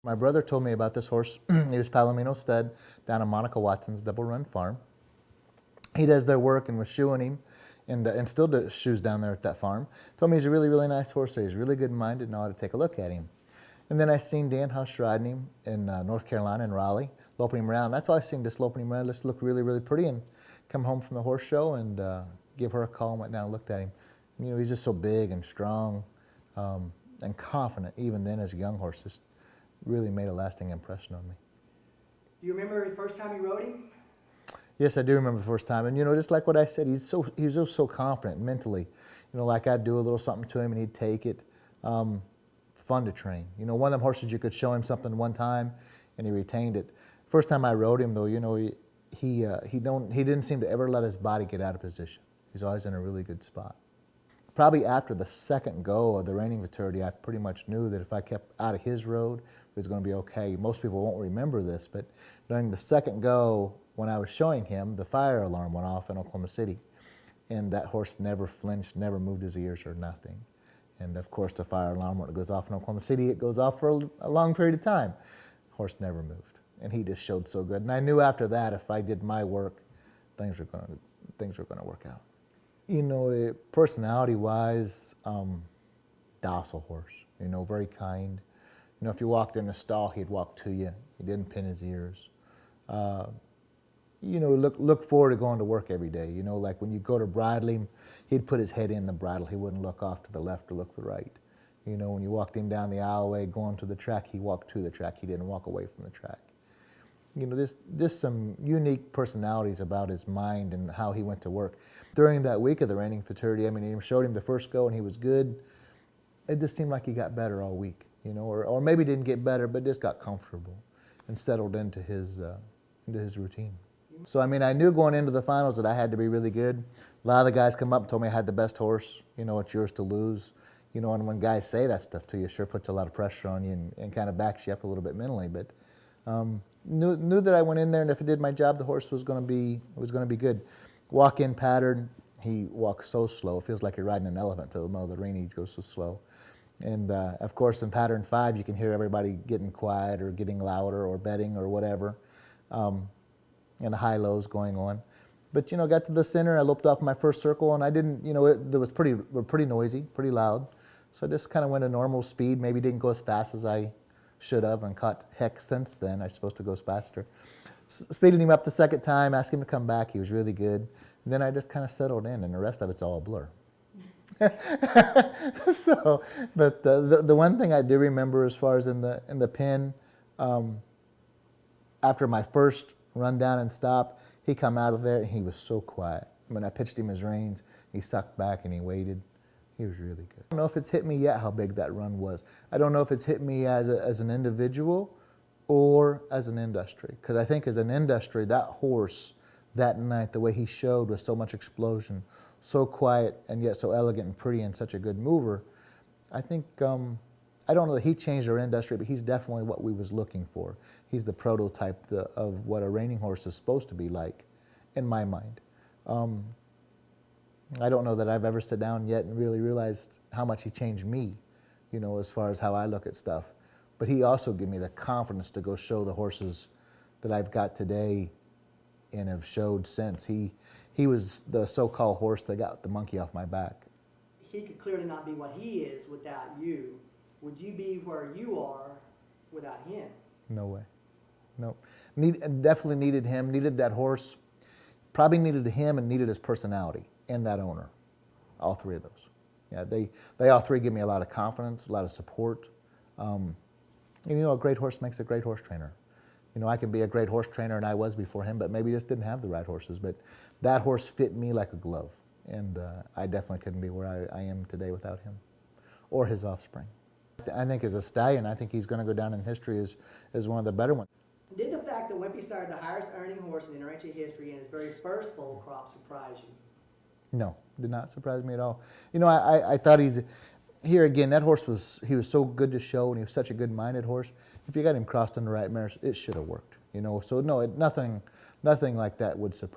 My brother told me about this horse. He was Palomino stud down in Monica Watson's Double Run Farm. He does their work and was shoeing him and still does shoes down there at that farm. Told me he's a really, really nice horse, so he's really good-minded and know how to take a look at him. And then I seen Dan Hush riding him in North Carolina in Raleigh, loping him around. That's all I seen, just loping him around. Just looked really, really pretty, and come home from the horse show and give her a call and went down and looked at him. You know, he's just so big and strong and confident, even then as a young horse. Just really made a lasting impression on me. Do you remember the first time you rode him? Yes, I do remember the first time. And, you know, just like what I said, he was just so confident mentally. You know, like I'd do a little something to him and he'd take it. Fun to train. You know, one of them horses you could show him something one time and he retained it. First time I rode him, though, you know, he didn't seem to ever let his body get out of position. He's always in a really good spot. Probably after the second go of the reining futurity, I pretty much knew that if I kept out of his road, it was going to be okay. Most people won't remember this, but during the second go, when I was showing him, the fire alarm went off in Oklahoma City. And that horse never flinched, never moved his ears or nothing. And of course, the fire alarm, when it goes off in Oklahoma City, it goes off for a long period of time. Horse never moved. And he just showed so good. And I knew after that, if I did my work, things were going to work out. You know, personality-wise, docile horse. You know, very kind. You know, if you walked in the stall, he'd walk to you. He didn't pin his ears. You know, look forward to going to work every day. You know, like when you go to bridle him, he'd put his head in the bridle. He wouldn't look off to the left or look to the right. You know, when you walked him down the aisleway going to the track, he walked to the track. He didn't walk away from the track. You know, there's some unique personalities about his mind and how he went to work. During that week of the reining futurity, I mean, he showed him the first go and he was good. It just seemed like he got better all week, you know, or maybe didn't get better, but just got comfortable and settled into his routine. So, I mean, I knew going into the finals that I had to be really good. A lot of the guys come up and told me I had the best horse. You know, it's yours to lose. You know, and when guys say that stuff to you, it sure puts a lot of pressure on you and kind of backs you up a little bit mentally. But knew that I went in there, and if I did my job, the horse was going to be good. Walk-in pattern, he walks so slow. It feels like you're riding an elephant to the middle of the ring. He goes so slow. And of course, in pattern 5, you can hear everybody getting quiet or getting louder or betting or whatever. And the high-lows going on. But, you know, got to the center, I loped off my first circle, and I didn't, you know, it was pretty noisy, pretty loud. So I just kind of went a normal speed, maybe didn't go as fast as I should have, and caught heck since then. I'm supposed to go faster. Speeding him up the second time, asked him to come back. He was really good. And then I just kind of settled in, and the rest of it's all a blur. So, but the one thing I do remember as far as in the pen, after my first run down and stop, he come out of there and he was so quiet. When I pitched him his reins, he sucked back and he waited. He was really good. I don't know if it's hit me yet how big that run was. I don't know if it's hit me as an individual or as an industry. Because I think as an industry, that horse that night, the way he showed with so much explosion, so quiet and yet so elegant and pretty and such a good mover, I think, I don't know that he changed our industry, but he's definitely what we was looking for. He's the prototype of what a reining horse is supposed to be like, in my mind. I don't know that I've ever sat down yet and really realized how much he changed me, you know, as far as how I look at stuff. But he also gave me the confidence to go show the horses that I've got today and have showed since. He was the so-called horse that got the monkey off my back. He could clearly not be what he is without you. Would you be where you are without him? No way. No. Definitely needed him, needed that horse. Probably needed him and needed his personality and that owner. All three of those. Yeah, they all three give me a lot of confidence, a lot of support. And you know, a great horse makes a great horse trainer. You know, I can be a great horse trainer, and I was before him, but maybe just didn't have the right horses. But that horse fit me like a glove. And I definitely couldn't be where I am today without him or his offspring. I think as a stallion, I think he's going to go down in history as one of the better ones. Did the fact that Wimpy started the highest earning horse in NRHA history in his very first foal crop surprise you? No, did not surprise me at all. You know, I thought here again, that horse was so good to show, and he was such a good-minded horse. If you got him crossed on the right mares, it should have worked. You know, so no, nothing like that would surprise me.